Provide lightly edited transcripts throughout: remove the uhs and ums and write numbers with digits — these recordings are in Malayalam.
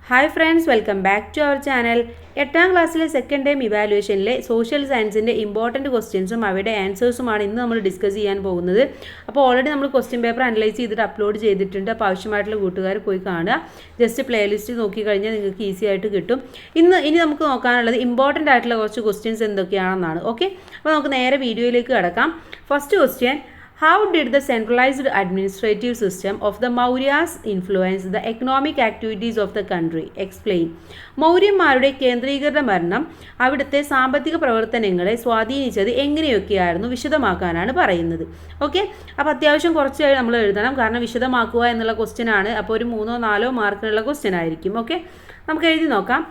Hi friends, welcome back to our channel. 8ാം ക്ലാസ്സിലെ സെക്കൻഡ് ടൈം ഇവാലുവേഷനിലെ സോഷ്യൽ സയൻസിൻ്റെ ഇമ്പോർട്ടൻറ്റ് ക്വസ്റ്റ്യൻസും അവയുടെ ആൻസേഴ്സുമാണ് ഇന്ന് നമ്മൾ ഡിസ്കസ് ചെയ്യാൻ പോകുന്നത്. അപ്പോൾ ഓൾറെഡി നമ്മൾ ക്വസ്റ്റ്യൻ പേപ്പർ അനലൈസ് ചെയ്തിട്ട് അപ്ലോഡ് ചെയ്തിട്ടുണ്ട്. അപ്പോൾ ആവശ്യമായിട്ടുള്ള കൂട്ടുകാർ പോയി കാണുക. ജസ്റ്റ് പ്ലേലിസ്റ്റ് നോക്കിക്കഴിഞ്ഞാൽ നിങ്ങൾക്ക് ഈസി ആയിട്ട് കിട്ടും. ഇനി നമുക്ക് നോക്കാനുള്ളത് ഇമ്പോർട്ടൻ്റ് ആയിട്ടുള്ള കുറച്ച് ക്വസ്റ്റ്യൻസ് എന്തൊക്കെയാണെന്നാണ്. ഓക്കെ, അപ്പോൾ നമുക്ക് നേരെ വീഡിയോയിലേക്ക് കിടക്കാം. First question: How did the centralized administrative system of the Mauryas influence the economic activities of the country? Explain. മൗര്യന്മാരുടെ കേന്ദ്രീകൃത ഭരണം അവിടുത്തെ സാമ്പത്തിക പ്രവർത്തനങ്ങളെ സ്വാധീനിച്ചത് എങ്ങനെയൊക്കെയായിരുന്നു വിശദമാക്കാനാണ് പറയുന്നത്. ഓക്കെ, അപ്പോൾ അത്യാവശ്യം കുറച്ചായി നമ്മൾ എഴുതണം, കാരണം വിശദമാക്കുക എന്നുള്ള ക്വസ്റ്റ്യൻ ആണ്. അപ്പോൾ ഒരു 3-4 മാർക്കിനുള്ള ക്വസ്റ്റ്യൻ ആയിരിക്കും. ഓക്കെ, നമുക്ക് എഴുതി നോക്കാം.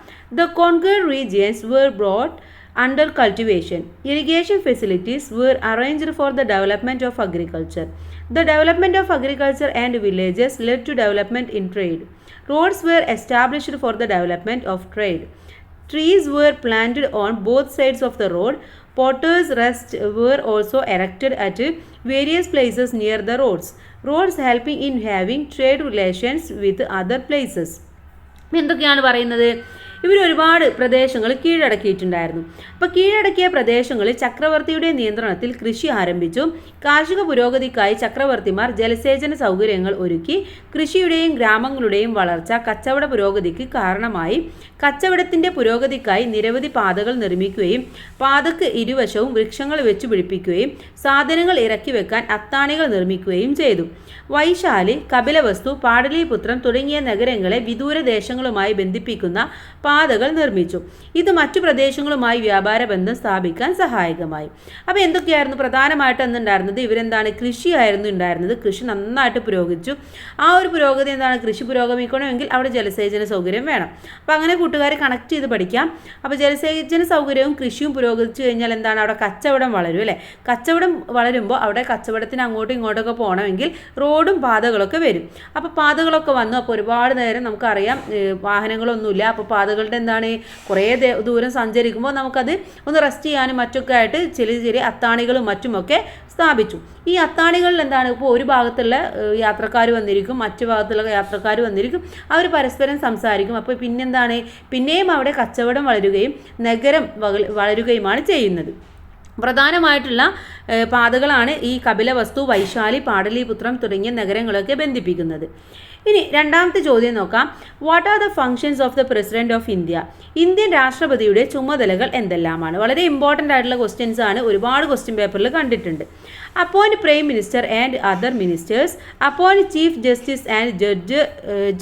The conquered regions were brought under cultivation. Irrigation facilities were arranged for the development of agriculture. The development of agriculture and villages led to development in trade. Roads were established for the development of trade. Trees were planted on both sides of the road. Potters' rests were also erected at various places near the roads. Roads helping in having trade relations with other places. എന്തൊക്കെയാണ് പറയുന്നത്? ഇവർ ഒരുപാട് പ്രദേശങ്ങൾ കീഴടക്കിയിട്ടുണ്ടായിരുന്നു. അപ്പോൾ കീഴടക്കിയ പ്രദേശങ്ങളിൽ ചക്രവർത്തിയുടെ നിയന്ത്രണത്തിൽ കൃഷി ആരംഭിച്ചു. കാർഷിക പുരോഗതിക്കായി ചക്രവർത്തിമാർ ജലസേചന സൗകര്യങ്ങൾ ഒരുക്കി. കൃഷിയുടെയും ഗ്രാമങ്ങളുടെയും വളർച്ച കച്ചവട പുരോഗതിക്ക് കാരണമായി. കച്ചവടത്തിൻ്റെ പുരോഗതിക്കായി നിരവധി പാതകൾ നിർമ്മിക്കുകയും പാതയ്ക്ക് ഇരുവശവും വൃക്ഷങ്ങൾ വെച്ചു പിടിപ്പിക്കുകയും സാധനങ്ങൾ ഇറക്കി വെക്കാൻ അത്താണികൾ നിർമ്മിക്കുകയും ചെയ്തു. വൈശാലി, കപിലവസ്തു, പാടലീപുത്രം തുടങ്ങിയ നഗരങ്ങളെ വിദൂര ദേശങ്ങളുമായി ബന്ധിപ്പിക്കുന്ന പാതകൾ നിർമ്മിച്ചു. ഇത് മറ്റു പ്രദേശങ്ങളുമായി വ്യാപാര ബന്ധം സ്ഥാപിക്കാൻ സഹായകമായി. അപ്പോൾ എന്തൊക്കെയായിരുന്നു പ്രധാനമായിട്ട് എന്നുണ്ടായിരുന്നത്? ഇവരെന്താണ്, കൃഷിയായിരുന്നു ഉണ്ടായിരുന്നത്. കൃഷി നന്നായിട്ട് പുരോഗമിച്ചു. ആ ഒരു പുരോഗതി എന്താണ്, കൃഷി പുരോഗമിക്കണമെങ്കിൽ അവിടെ ജലസേചന സൗകര്യം വേണം. അപ്പോൾ അങ്ങനെ കൂട്ടുകാരെ കണക്ട് ചെയ്ത് പഠിക്കാം. അപ്പോൾ ജലസേചന സൗകര്യവും കൃഷിയും പുരോഗമിച്ചു കഴിഞ്ഞാൽ എന്താണ്, അവിടെ കച്ചവടം വളരും അല്ലേ. കച്ചവടം വളരുമ്പോൾ അവിടെ കച്ചവടത്തിന് അങ്ങോട്ടും ഇങ്ങോട്ടൊക്കെ പോകണമെങ്കിൽ റോഡും പാതകളൊക്കെ വരും. അപ്പോൾ പാതകളൊക്കെ വന്നു. അപ്പോൾ ഒരുപാട് നേരം നമുക്കറിയാം വാഹനങ്ങളൊന്നുമില്ല. അപ്പോൾ പാതകളുടെ എന്താണ്, കുറേ ദൂരം സഞ്ചരിക്കുമ്പോൾ നമുക്കത് ഒന്ന് റെസ്റ്റ് ചെയ്യാനും മറ്റൊക്കെ ആയിട്ട് ചെറിയ അത്താണികളും മറ്റുമൊക്കെ സ്ഥാപിച്ചു. ഈ അത്താണികളിൽ എന്താണ്, ഇപ്പോൾ ഒരു ഭാഗത്തുള്ള യാത്രക്കാർ വന്നിരിക്കും, മറ്റു ഭാഗത്തുള്ള യാത്രക്കാർ വന്നിരിക്കും, അവർ പരസ്പരം സംസാരിക്കും. അപ്പോൾ പിന്നെയും അവിടെ കച്ചവടം വളരുകയും നഗരം വളരുകയുമാണ് ചെയ്യുന്നത്. പ്രധാനമായിട്ടുള്ള പാതകളാണ് ഈ കപിലവസ്തു, വൈശാലി, പാടലീപുത്രം തുടങ്ങിയ നഗരങ്ങളൊക്കെ ബന്ധിപ്പിക്കുന്നത്. ഇനി രണ്ടാമത്തെ ചോദ്യം നോക്കാം. What are the functions of the president of India? Indian രാഷ്ട്രപതിയുടെ ചുമതലകൾ എന്തെല്ലാമാണ്? വളരെ ഇമ്പോർട്ടൻ്റ് ആയിട്ടുള്ള ക്വസ്റ്റ്യൻസ് ആണ്, ഒരുപാട് ക്വസ്റ്റ്യൻ പേപ്പറിൽ കണ്ടിട്ടുണ്ട്. Appoint prime minister and other ministers, appoint chief justice and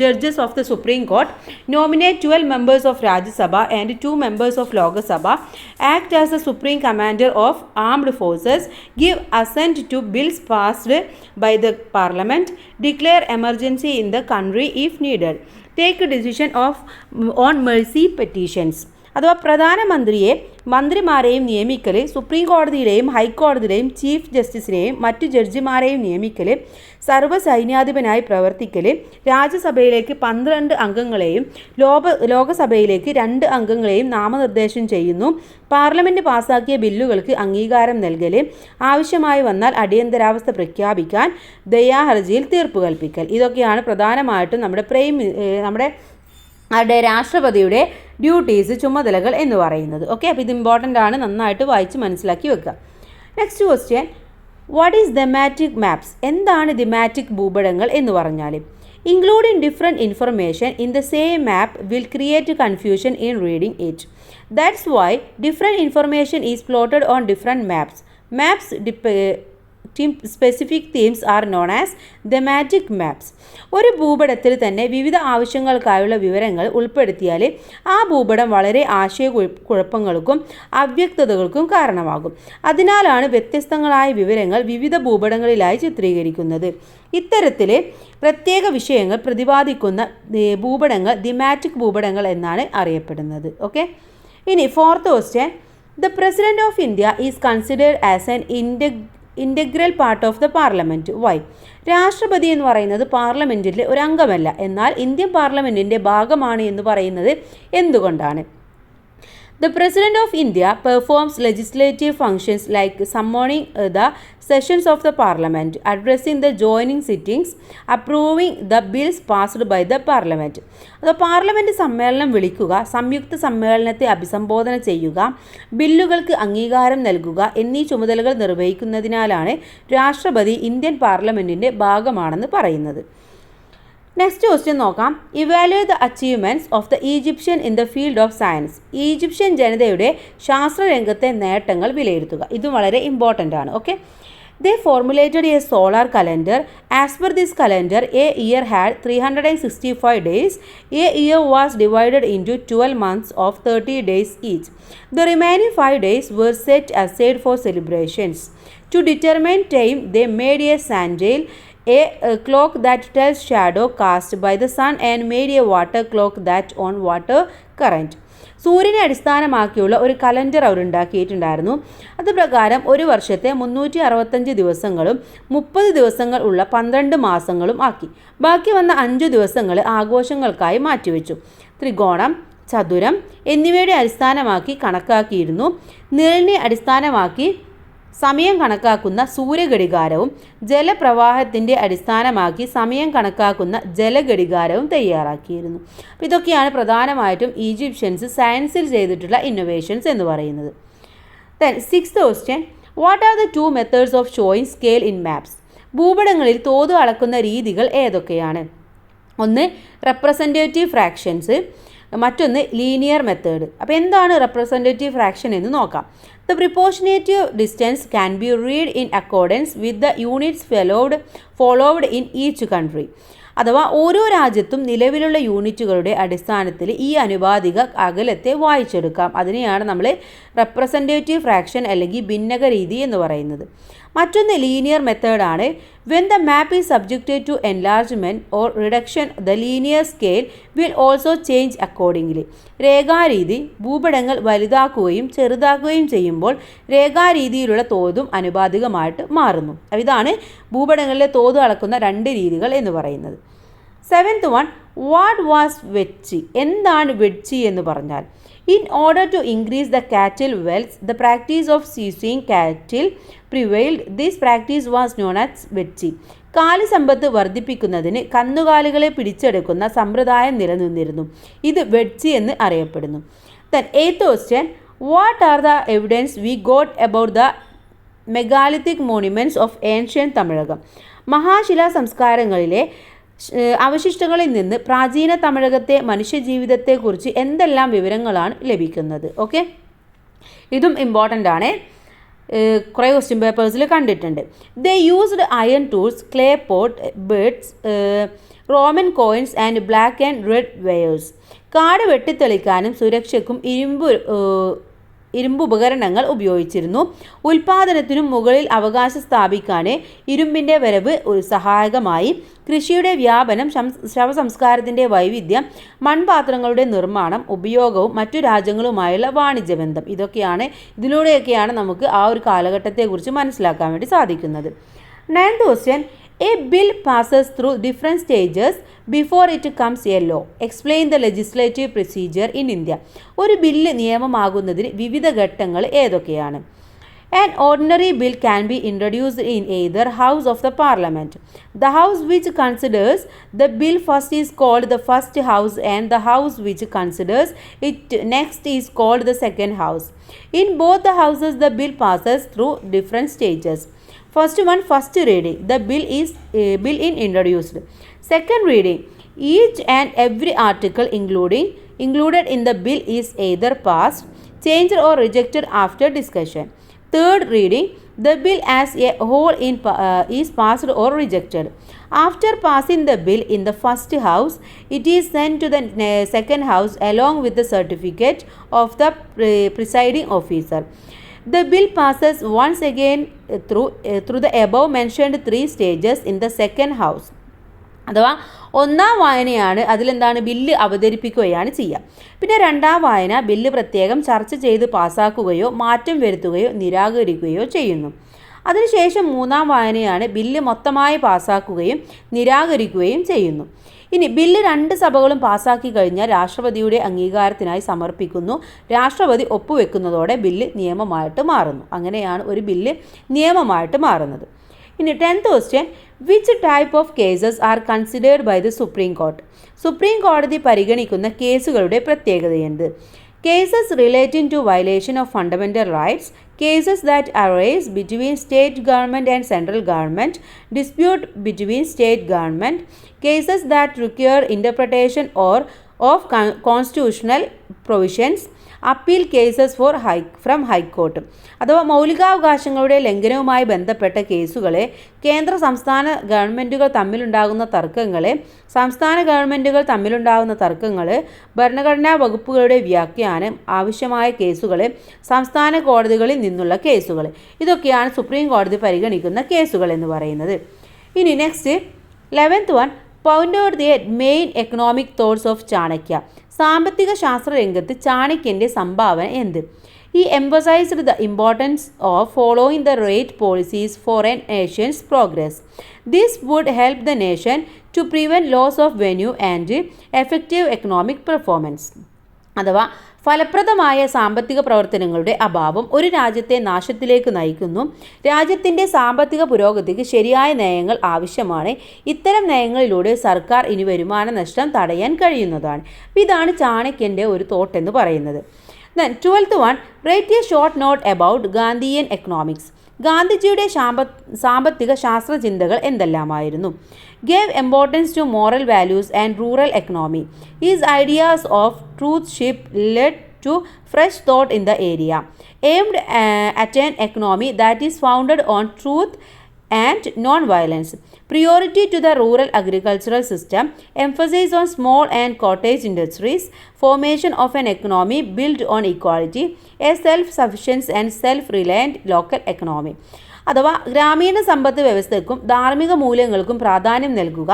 judges of the supreme court, nominate 12 members of Rajya Sabha and 2 members of Lok Sabha, act as the supreme commander of armed forces, give assent to bills passed by the parliament, declare emergency in the country if needed, take a decision on mercy petitions. അഥവാ മന്ത്രിമാരെയും നിയമിക്കൽ, സുപ്രീം കോടതിയിലെയും ഹൈക്കോടതിയിലെയും ചീഫ് ജസ്റ്റിസിനെയും മറ്റു ജഡ്ജിമാരെയും നിയമിക്കൽ, സർവ്വസൈന്യാധിപനായി പ്രവർത്തിക്കൽ, രാജ്യസഭയിലേക്ക് 12 അംഗങ്ങളെയും ലോകസഭയിലേക്ക് 2 അംഗങ്ങളെയും നാമനിർദ്ദേശം ചെയ്യുന്നു, പാർലമെൻറ്റ് പാസാക്കിയ ബില്ലുകൾക്ക് അംഗീകാരം നൽകൽ, ആവശ്യമായി വന്നാൽ അടിയന്തരാവസ്ഥ പ്രഖ്യാപിക്കാൻ, ദയാഹർജിയിൽ തീർപ്പ് കൽപ്പിക്കൽ. ഇതൊക്കെയാണ് പ്രധാനമായിട്ടും നമ്മുടെ രാഷ്ട്രപതിയുടെ ഡ്യൂട്ടീസ്, ചുമതലകൾ എന്ന് പറയുന്നത്. ഓക്കെ, അപ്പോൾ ഇത് ഇമ്പോർട്ടൻ്റ് ആണ്, നന്നായിട്ട് വായിച്ച് മനസ്സിലാക്കി വെക്കുക. Next question: what is thematic maps? എന്താണ് തെമാറ്റിക് ഭൂപടങ്ങൾ എന്ന് പറഞ്ഞാൽ? Including different information in the same map will create confusion in reading it. That's why different information is plotted on different maps. Specific themes are known as thematic maps. ഒരു ഭൂപടത്തിൽ തന്നെ വിവിധ ആവശ്യങ്ങൾക്കായുള്ള വിവരങ്ങൾ ഉൾപ്പെടുത്തിയാൽ ആ ഭൂപടം വളരെ ആശയക്കുഴപ്പങ്ങൾക്കും അവ്യക്തതകൾക്കും കാരണമാകും. അതിനാലാണ് വ്യത്യസ്തങ്ങളായ വിവരങ്ങൾ വിവിധ ഭൂപടങ്ങളിലായി ചിത്രീകരിക്കുന്നത്. ഇത്തരത്തിൽ പ്രത്യേക വിഷയങ്ങൾ പ്രതിപാദിക്കുന്ന ഭൂപടങ്ങൾ തെമാറ്റിക് ഭൂപടങ്ങൾ എന്നാണ് അറിയപ്പെടുന്നത്. ഓക്കെ, ഇനി fourth question: the president of India is considered as an integral part of the parliament. Why? രാഷ്ട്രപതി എന്ന് പറയുന്നത് പാർലമെൻറ്റിലെ ഒരു അംഗമല്ല, എന്നാൽ ഇന്ത്യൻ പാർലമെൻറ്റിൻ്റെ ഭാഗമാണ് എന്ന് പറയുന്നത് എന്തുകൊണ്ടാണ്? The President of India performs legislative functions like summoning the sessions of the Parliament, addressing the joining sittings, approving the bills passed by the Parliament. അത് പാർലമെൻറ്റ് സമ്മേളനം വിളിക്കുക, സംയുക്ത സമ്മേളനത്തെ അഭിസംബോധന ചെയ്യുക, ബില്ലുകൾക്ക് അംഗീകാരം നൽകുക എന്നീ ചുമതലകൾ നിർവഹിക്കുന്നതിനാലാണ് രാഷ്ട്രപതി ഇന്ത്യൻ പാർലമെൻറ്റിൻ്റെ ഭാഗമാണെന്ന് പറയുന്നത്. നെക്സ്റ്റ് ക്വസ്റ്റ്യൻ നോക്കാം. Evaluate the achievements of the Egyptian in the field of science. Egyptian ജനതയുടെ ശാസ്ത്രരംഗത്തെ നേട്ടങ്ങൾ വിലയിരുത്തുക. ഇതും വളരെ ഇമ്പോർട്ടൻ്റ് ആണ്. Okay, they formulated A solar calendar. As per this calendar A year had 365 days. A year was divided into 12 months of 30 days each. The remaining 5 days were set aside for celebrations. To determine time, they made a sundial, a clock that tells shadow cast by the sun, and made a water clock that on water current. സൂര്യനെ അടിസ്ഥാനമാക്കിയുള്ള ഒരു കലണ്ടർ അവർ ഉണ്ടാക്കിയിട്ടുണ്ടായിരുന്നു. അതുപ്രകാരം ഒരു വർഷത്തെ 365 ദിവസങ്ങളും 30 ദിവസങ്ങൾ ഉള്ള 12 മാസങ്ങളും ആക്കി. ബാക്കി വന്ന 5 ദിവസങ്ങൾ ആഘോഷങ്ങൾക്കായി മാറ്റിവെച്ചു. ത്രികോണം, ചതുരം എന്നിവയുടെ അടിസ്ഥാനമാക്കി കണക്കാക്കിയിരുന്നു. നിഴലിനെ അടിസ്ഥാനമാക്കി സമയം കണക്കാക്കുന്ന സൂര്യഘടികാരവും ജലപ്രവാഹത്തിൻ്റെ അടിസ്ഥാനമാക്കി സമയം കണക്കാക്കുന്ന ജലഘടികാരവും തയ്യാറാക്കിയിരുന്നു. അപ്പോൾ ഇതൊക്കെയാണ് പ്രധാനമായിട്ടും ഈജിപ്ഷ്യൻസ് സയൻസിൽ ചെയ്തിട്ടുള്ള ഇന്നൊവേഷൻസ് എന്ന് പറയുന്നത്. Then sixth question, what are the 2 methods of showing scale in maps? ഭൂപടങ്ങളിൽ തോത് അളക്കുന്ന രീതികൾ ഏതൊക്കെയാണ്? ഒന്ന് റെപ്രസെൻറ്റേറ്റീവ് ഫ്രാക്ഷൻസ്, മറ്റൊന്ന് ലീനിയർ മെത്തേഡ്. അപ്പോൾ എന്താണ് റെപ്രസെൻറ്റേറ്റീവ് ഫ്രാക്ഷൻ എന്ന് നോക്കാം. The proportionate distance can be read in accordance with the units followed in each country. അഥവാ ഓരോ രാജ്യത്തും നിലവിലുള്ള യൂണിറ്റുകളുടെ അടിസ്ഥാനത്തിൽ ഈ അനുപാതിക അകലത്തെ വായിച്ചെടുക്കാം. അതിനെയാണ് നമ്മൾ റെപ്രസെൻറ്റേറ്റീവ് ഫ്രാക്ഷൻ അല്ലെങ്കിൽ ഭിന്നക രീതി എന്ന് പറയുന്നത്. മറ്റൊന്ന് ലീനിയർ മെത്തേഡാണ്. When the map is subjected to enlargement or reduction the linear scale will also change accordingly. രേഖാരീതി ഭൂപടങ്ങൾ വലുതാക്കുകയും ചെറുതാക്കുകയും ചെയ്യുമ്പോൾ രേഖാരീതിയിലുള്ള തോതും അനുപാതികമായിട്ട് മാറുന്നു. ഇതാണ് ഭൂപടങ്ങളിലെ തോത് അളക്കുന്ന 2 രീതികൾ എന്ന് പറയുന്നത്. 7th one, what was വെഡ്ജി? എന്താണ് വെഡ്ജി എന്ന് പറഞ്ഞാൽ? In order to increase the cattle wealth, the practice of seizing cattle prevailed. This practice was known as വെഡ്ജി. കാലിസമ്പത്ത് വർദ്ധിപ്പിക്കുന്നതിന് കന്നുകാലികളെ പിടിച്ചെടുക്കുന്ന സമ്പ്രദായം നിലനിന്നിരുന്നു. ഇത് വെഡ്ജി എന്ന് അറിയപ്പെടുന്നു. Then 8th question, what are the evidence we got about the megalithic monuments of ancient Tamilakam? മഹാശിലാ സംസ്കാരങ്ങളിലെ അവശിഷ്ടങ്ങളിൽ നിന്ന് പ്രാചീന തമിഴകത്തെ മനുഷ്യജീവിതത്തെക്കുറിച്ച് എന്തെല്ലാം വിവരങ്ങളാണ് ലഭിക്കുന്നത്? ഓക്കെ, ഇതും ഇമ്പോർട്ടൻ്റ് ആണ്. കുറേ ക്വസ്റ്റ്യൻ പേപ്പേഴ്സിൽ കണ്ടിട്ടുണ്ട്. They used iron tools, clay pot, beads, Roman coins and black and red wares. കാട് വെട്ടിത്തെളിക്കാനും സുരക്ഷയ്ക്കും ഇരുമ്പ് ഉപകരണങ്ങൾ ഉപയോഗിച്ചിരുന്നു. ഉൽപാദനത്തിനും മുകളിൽ അവകാശം സ്ഥാപിക്കാൻ ഇരുമ്പിൻ്റെ വരവ് ഒരു സഹായകമായി. കൃഷിയുടെ വ്യാപനം, ശവസംസ്കാരത്തിൻ്റെ വൈവിധ്യം, മൺപാത്രങ്ങളുടെ നിർമ്മാണം, ഉപയോഗവും മറ്റു രാജ്യങ്ങളുമായുള്ള വാണിജ്യബന്ധം, ഇതിലൂടെയൊക്കെയാണ് നമുക്ക് ആ ഒരു കാലഘട്ടത്തെക്കുറിച്ച് മനസ്സിലാക്കാൻ വേണ്ടി സാധിക്കുന്നത്. 9th question, a bill passes through different stages before it comes a law. Explain the legislative procedure in India. ഒരു ബില്ല് നിയമമാകുന്നതിന് വിവിധ ഘട്ടങ്ങൾ ഏതൊക്കെയാണ്? An ordinary bill can be introduced in either house of the parliament. The house which considers the bill first is called the first house, and the house which considers it next is called the second house. In both the houses, the bill passes through different stages. First one, first reading. The bill in introduced. Second reading. Each and every article included in the bill is either passed, changed or rejected after discussion. Third reading. The bill as a whole is passed or rejected. After passing the bill in the first house, it is sent to the second house along with the certificate of the presiding officer. The bill passes once again through the above mentioned 3 stages in the second house. അഥവാ ഒന്നാം വായനയാണ് അതിലെന്താണ് ബില്ല് അവതരിപ്പിക്കുകയാണ് ചെയ്യുക. പിന്നെ രണ്ടാം വായന ബില്ല് പ്രത്യേകം ചർച്ച ചെയ്ത് പാസ്സാക്കുകയോ മാറ്റം വരുത്തുകയോ നിരാകരിക്കുകയോ ചെയ്യുന്നു. അതിനുശേഷം മൂന്നാം വായനയാണ് ബില്ല് മൊത്തമായി പാസ്സാക്കുകയും നിരാകരിക്കുകയും ചെയ്യുന്നു. ഇനി ബില്ല് 2 സഭകളും പാസ്സാക്കി കഴിഞ്ഞാൽ രാഷ്ട്രപതിയുടെ അംഗീകാരത്തിനായി സമർപ്പിക്കുന്നു. രാഷ്ട്രപതി ഒപ്പുവെക്കുന്നതോടെ ബില്ല് നിയമമായിട്ട് മാറുന്നു. അങ്ങനെയാണ് ഒരു ബില്ല് നിയമമായിട്ട് മാറുന്നത്. ഇനി 10th question, which type of cases are considered by the supreme court? Supreme കോടതി പരിഗണിക്കുന്ന കേസുകളുടെ പ്രത്യേകതയെന്ത്? Cases relating to violation of fundamental rights, cases that arise between state government and central government, dispute between state government, cases that require interpretation or of constitutional provisions, appeal cases from high court. അഥവാ മൗലികാവകാശങ്ങളുടെ ലംഘനവുമായി ബന്ധപ്പെട്ട കേസുകളെ, കേന്ദ്ര സംസ്ഥാന ഗവൺമെൻറ്റുകൾ തമ്മിലുണ്ടാകുന്ന തർക്കങ്ങൾ, ഭരണഘടനാ വകുപ്പുകളുടെ വ്യാഖ്യാനം, ആവശ്യമായ കേസുകൾ, സംസ്ഥാന കോടതികളിൽ നിന്നുള്ള കേസുകൾ, ഇതൊക്കെയാണ് സുപ്രീം കോടതി പരിഗണിക്കുന്ന കേസുകൾ എന്ന് പറയുന്നത്. ഇനി next 11th one, point out the main economic thoughts of Chanakya. സാമ്പത്തിക ശാസ്ത്ര രംഗത്ത് ചാണക്യൻ്റെ സംഭാവന എന്ത്? He emphasized the importance of following the rate policies for a nation's progress. This would help the nation to prevent loss of revenue and effective economic performance. അഥവാ ഫലപ്രദമായ സാമ്പത്തിക പ്രവർത്തനങ്ങളുടെ അഭാവം ഒരു രാജ്യത്തെ നാശത്തിലേക്ക് നയിക്കുന്നു. രാജ്യത്തിൻ്റെ സാമ്പത്തിക പുരോഗതിക്ക് ശരിയായ നയങ്ങൾ ആവശ്യമാണ്. ഇത്തരം നയങ്ങളിലൂടെ സർക്കാർ ഇനി വരുമാന നഷ്ടം തടയാൻ കഴിയുന്നതാണ്. ഇതാണ് ചാണക്യൻ്റെ ഒരു തോട്ട് എന്ന് പറയുന്നത്. Then 12th one, write a short note about Gandhian economics. ഗാന്ധിജിയുടെ സാമ്പത്തിക ശാസ്ത്രചിന്തകൾ എന്തെല്ലാമായിരുന്നു? Gave importance to moral values and rural economy. His ideas of truthship led to fresh thought in the area. Aimed at an economy that is founded on truth and non-violence. Priority to the rural agricultural system. Emphasis on small and cottage industries. Formation of an economy built on equality. A self-sufficient and self-reliant local economy. അഥവാ ഗ്രാമീണ സമ്പദ് വ്യവസ്ഥയ്ക്കും ധാർമ്മിക മൂല്യങ്ങൾക്കും പ്രാധാന്യം നൽകുക.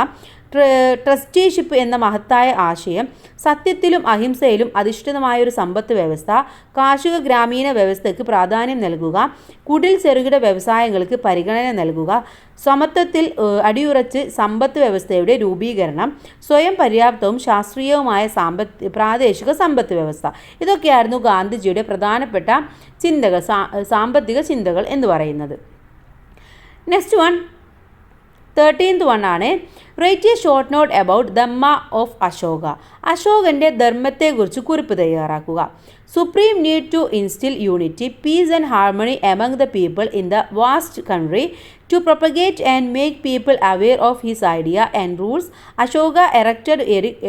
ട്രസ്റ്റിഷിപ്പ് എന്ന മഹത്തായ ആശയം. സത്യത്തിലും അഹിംസയിലും അധിഷ്ഠിതമായൊരു സമ്പത്ത് വ്യവസ്ഥ. കാർഷിക ഗ്രാമീണ വ്യവസ്ഥയ്ക്ക് പ്രാധാന്യം നൽകുക. കുടിൽ ചെറുകിട വ്യവസായങ്ങൾക്ക് പരിഗണന നൽകുക. സമത്വത്തിൽ അടിയുറച്ച് സമ്പത്ത് വ്യവസ്ഥയുടെ രൂപീകരണം. സ്വയം പര്യാപ്തവും ശാസ്ത്രീയവുമായ പ്രാദേശിക സമ്പത്ത് വ്യവസ്ഥ. ഇതൊക്കെയായിരുന്നു ഗാന്ധിജിയുടെ പ്രധാനപ്പെട്ട ചിന്തകൾ, സാമ്പത്തിക ചിന്തകൾ എന്ന് പറയുന്നത്. നെക്സ്റ്റ് വൺ 13th വൺ ആണ്, write a short note about Dhamma of Ashoka. അശോകൻ്റെ ധർമ്മത്തെക്കുറിച്ച് കുറിപ്പ് തയ്യാറാക്കുക. Supreme need to instil unity, peace and harmony among the people in the vast country. To propagate and make people aware of his idea and rules, Ashoka erected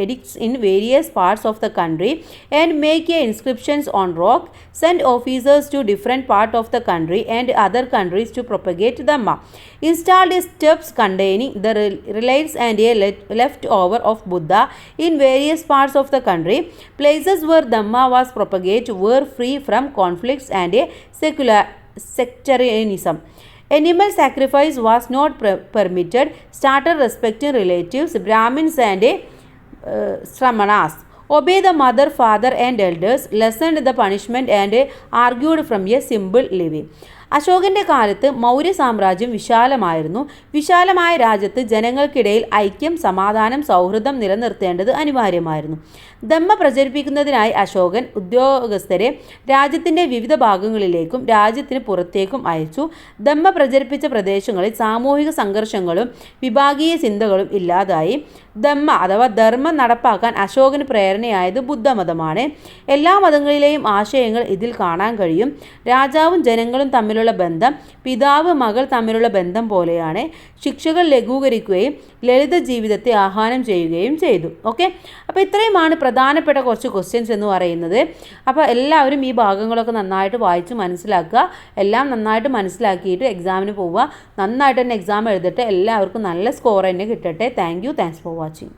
edicts in various parts of the country and make inscriptions on rock, sent officers to different parts of the country and other countries to propagate Dhamma, installed steps containing the relics and a leftover of Buddha in various parts of the country. Places where Dhamma was propagated were free from conflicts and sectarianism. Animal sacrifice was not permitted. Started respecting relatives, Brahmins and Sramanas. Obey the mother, father and elders. Lessened the punishment and argued from a simple living. അശോകൻ്റെ കാലത്ത് മൗര്യ സാമ്രാജ്യം വിശാലമായിരുന്നു. വിശാലമായ രാജ്യത്ത് ജനങ്ങൾക്കിടയിൽ ഐക്യം, സമാധാനം, സൗഹൃദം നിലനിർത്തേണ്ടത് അനിവാര്യമായിരുന്നു. ധമ്മ പ്രചരിപ്പിക്കുന്നതിനായി അശോകൻ ഉദ്യോഗസ്ഥരെ രാജ്യത്തിൻ്റെ വിവിധ ഭാഗങ്ങളിലേക്കും രാജ്യത്തിന് പുറത്തേക്കും അയച്ചു. ധമ്മ പ്രചരിപ്പിച്ച പ്രദേശങ്ങളിൽ സാമൂഹിക സംഘർഷങ്ങളും വിഭാഗീയ ചിന്തകളും ഇല്ലാതായി. ധമ്മ അഥവാ ധർമ്മം നടപ്പാക്കാൻ അശോകന് പ്രേരണയായത് ബുദ്ധമതമാണ്. എല്ലാ മതങ്ങളിലെയും ആശയങ്ങൾ ഇതിൽ കാണാൻ കഴിയും. രാജാവും ജനങ്ങളും തമ്മിലുള്ള ബന്ധം പിതാവ് മകൾ തമ്മിലുള്ള ബന്ധം പോലെയാണ്. ശിക്ഷകൾ ലഘൂകരിക്കുകയും ലളിത ജീവിതത്തെ ആഹ്വാനം ചെയ്യുകയും ചെയ്തു. ഓക്കെ, അപ്പോൾ ഇത്രയുമാണ് പ്രധാനപ്പെട്ട കുറച്ച് ക്വസ്റ്റ്യൻസ് എന്ന് പറയുന്നത്. അപ്പോൾ എല്ലാവരും ഈ ഭാഗങ്ങളൊക്കെ നന്നായിട്ട് വായിച്ച് മനസ്സിലാക്കുക. എല്ലാം നന്നായിട്ട് മനസ്സിലാക്കിയിട്ട് എക്സാമിന് പോവുക. നന്നായിട്ട് തന്നെ എക്സാം എഴുതട്ടെ. എല്ലാവർക്കും നല്ല സ്കോർ തന്നെ കിട്ടട്ടെ. Thanks for watching.